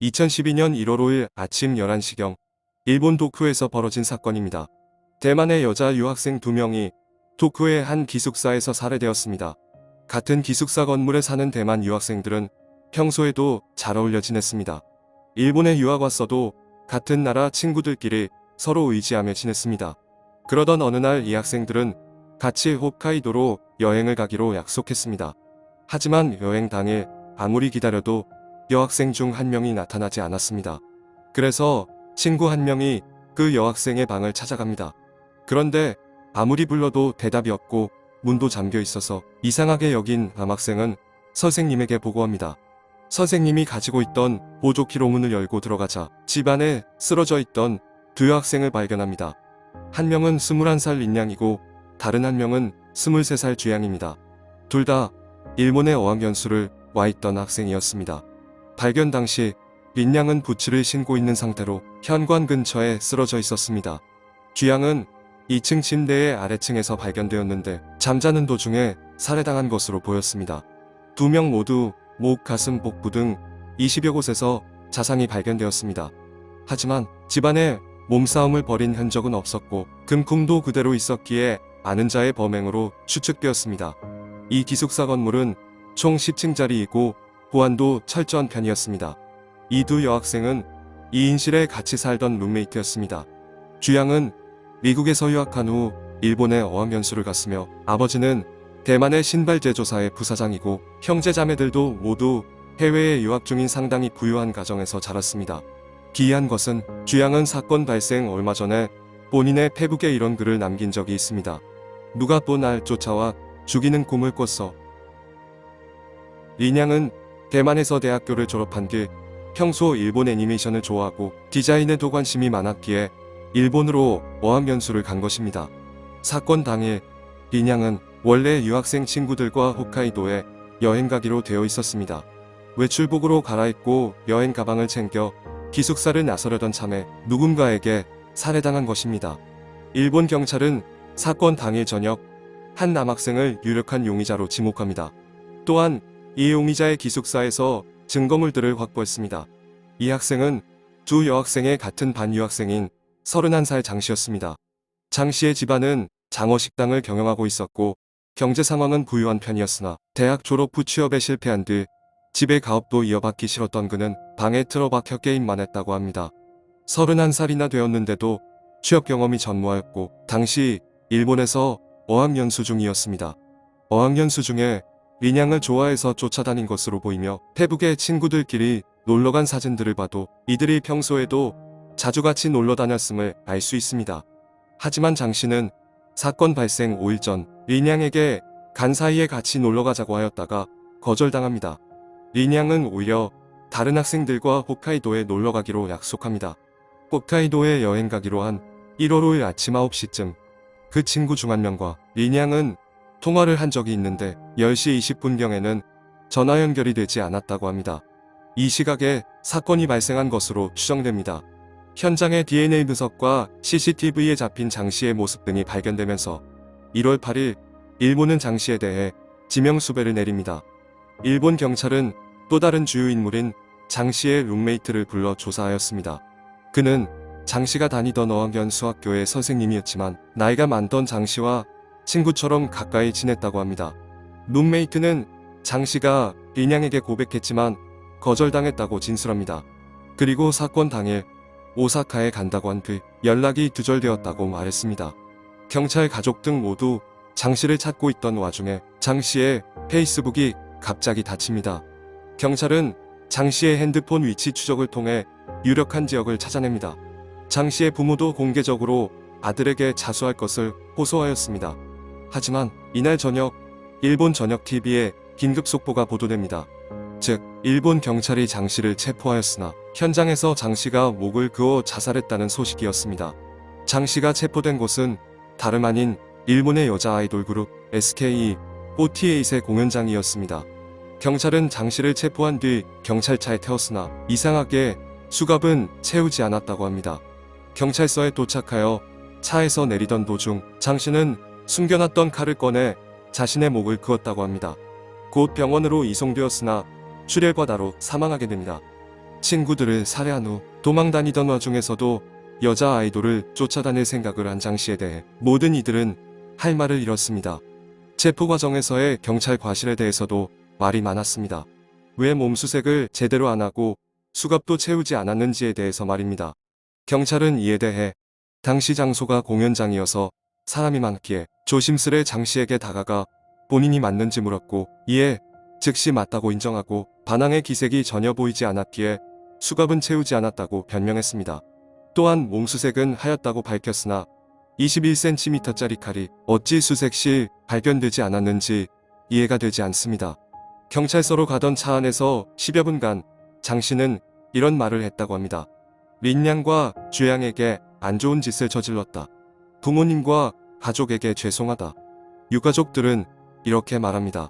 2012년 1월 5일 아침 11시경 일본 도쿄에서 벌어진 사건입니다. 대만의 여자 유학생 2명이 도쿄의 한 기숙사에서 살해되었습니다. 같은 기숙사 건물에 사는 대만 유학생들은 평소에도 잘 어울려 지냈습니다. 일본에 유학 왔어도 같은 나라 친구들끼리 서로 의지하며 지냈습니다. 그러던 어느 날 이 학생들은 같이 홋카이도로 여행을 가기로 약속했습니다. 하지만 여행 당일 아무리 기다려도 여학생 중 한 명이 나타나지 않았습니다. 그래서 친구 한 명이 그 여학생의 방을 찾아갑니다. 그런데 아무리 불러도 대답이 없고 문도 잠겨 있어서 이상하게 여긴 남학생은 선생님에게 보고합니다. 선생님이 가지고 있던 보조키로 문을 열고 들어가자 집 안에 쓰러져 있던 두 여학생을 발견합니다. 한 명은 21살 린양이고 다른 한 명은 23살 주양입니다. 둘 다 일본의 어학연수를 와 있던 학생이었습니다. 발견 당시 린양은 부츠를 신고 있는 상태로 현관 근처에 쓰러져 있었습니다. 주양은 2층 침대의 아래층에서 발견되었는데 잠자는 도중에 살해당한 것으로 보였습니다. 두 명 모두 목, 가슴, 복부 등 20여 곳에서 자상이 발견되었습니다. 하지만 집안에 몸싸움을 벌인 흔적은 없었고 금품도 그대로 있었기에 아는 자의 범행으로 추측되었습니다. 이 기숙사 건물은 총 10층짜리이고 보안도 철저한 편이었습니다. 이 두 여학생은 2인실에 같이 살던 룸메이트였습니다. 주양은 미국에서 유학한 후 일본에 어학연수를 갔으며 아버지는 대만의 신발 제조사의 부사장이고 형제자매들도 모두 해외에 유학 중인 상당히 부유한 가정에서 자랐습니다. 기이한 것은 주양은 사건 발생 얼마 전에 본인의 페북에 이런 글을 남긴 적이 있습니다. 누가 또 날 쫓아와 죽이는 꿈을 꿨어. 린양은 대만에서 대학교를 졸업한 뒤 평소 일본 애니메이션을 좋아하고 디자인에도 관심이 많았기에 일본으로 어학연수를 간 것입니다. 사건 당일 린양은 원래 유학생 친구들과 홋카이도에 여행 가기로 되어 있었습니다. 외출복으로 갈아입고 여행 가방을 챙겨 기숙사를 나서려던 참에 누군가에게 살해당한 것입니다. 일본 경찰은 사건 당일 저녁 한 남학생을 유력한 용의자로 지목합니다. 또한 이 용의자의 기숙사에서 증거물들을 확보했습니다. 이 학생은 두 여학생의 같은 반 유학생인 31살 장 씨였습니다. 장 씨의 집안은 장어식당을 경영하고 있었고 경제 상황은 부유한 편이었으나 대학 졸업 후 취업에 실패한 뒤 집의 가업도 이어받기 싫었던 그는 방에 틀어박혀 게임만 했다고 합니다. 31살이나 되었는데도 취업 경험이 전무하였고 당시 일본에서 어학연수 중이었습니다. 어학연수 중에 린양을 좋아해서 쫓아다닌 것으로 보이며 페북에 친구들끼리 놀러간 사진들을 봐도 이들이 평소에도 자주 같이 놀러 다녔음을 알 수 있습니다. 하지만 장 씨는 사건 발생 5일 전 린양에게 간 사이에 같이 놀러가자고 하였다가 거절당합니다. 린양은 오히려 다른 학생들과 홋카이도에 놀러가기로 약속합니다. 홋카이도에 여행 가기로 한 1월 5일 아침 9시쯤 그 친구 중 한 명과 린양은 통화를 한 적이 있는데 10시 20분경에는 전화 연결이 되지 않았다고 합니다. 이 시각에 사건이 발생한 것으로 추정됩니다. 현장의 DNA 분석과 CCTV에 잡힌 장 씨의 모습 등이 발견되면서 1월 8일 일본은 장 씨에 대해 지명수배를 내립니다. 일본 경찰은 또 다른 주요 인물인 장 씨의 룸메이트를 불러 조사하였습니다. 그는 장 씨가 다니던 어학연수학교의 선생님이었지만 나이가 많던 장 씨와 친구처럼 가까이 지냈다고 합니다. 룸메이트는 장 씨가 린양에게 고백했지만 거절당했다고 진술합니다. 그리고 사건 당일 오사카에 간다고 한 뒤 연락이 두절되었다고 말했습니다. 경찰 가족 등 모두 장 씨를 찾고 있던 와중에 장 씨의 페이스북이 갑자기 닫힙니다. 경찰은 장 씨의 핸드폰 위치 추적을 통해 유력한 지역을 찾아냅니다. 장 씨의 부모도 공개적으로 아들에게 자수할 것을 호소하였습니다. 하지만 이날 저녁 일본 전역 TV에 긴급 속보가 보도됩니다. 즉 일본 경찰이 장 씨를 체포하였으나 현장에서 장 씨가 목을 그어 자살했다는 소식이었습니다. 장 씨가 체포된 곳은 다름 아닌 일본의 여자 아이돌 그룹 SKE48의 공연장이었습니다. 경찰은 장 씨를 체포한 뒤 경찰차에 태웠으나 이상하게 수갑은 채우지 않았다고 합니다. 경찰서에 도착하여 차에서 내리던 도중 장 씨는 숨겨놨던 칼을 꺼내 자신의 목을 그었다고 합니다. 곧 병원으로 이송되었으나 출혈과다로 사망하게 됩니다. 친구들을 살해한 후 도망 다니던 와중에서도 여자 아이돌을 쫓아다닐 생각을 한 장 씨에 대해 모든 이들은 할 말을 잃었습니다. 체포 과정에서의 경찰 과실에 대해서도 말이 많았습니다. 왜 몸수색을 제대로 안 하고 수갑도 채우지 않았는지에 대해서 말입니다. 경찰은 이에 대해 당시 장소가 공연장이어서 사람이 많기에 조심스레 장 씨에게 다가가 본인이 맞는지 물었고, 이에 즉시 맞다고 인정하고 반항의 기색이 전혀 보이지 않았기에 수갑은 채우지 않았다고 변명했습니다. 또한 몸수색은 하였다고 밝혔으나 21cm짜리 칼이 어찌 수색 시 발견되지 않았는지 이해가 되지 않습니다. 경찰서로 가던 차 안에서 10여 분간 장 씨는 이런 말을 했다고 합니다. 린양과 주양에게 안 좋은 짓을 저질렀다. 부모님과 가족에게 죄송하다. 유가족들은 이렇게 말합니다.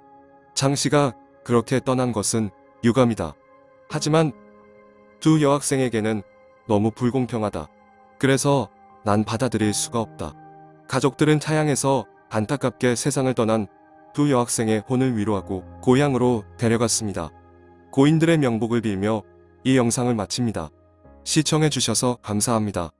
장 씨가 그렇게 떠난 것은 유감이다. 하지만 두 여학생에게는 너무 불공평하다. 그래서 난 받아들일 수가 없다. 가족들은 차양에서 안타깝게 세상을 떠난 두 여학생의 혼을 위로하고 고향으로 데려갔습니다. 고인들의 명복을 빌며 이 영상을 마칩니다. 시청해주셔서 감사합니다.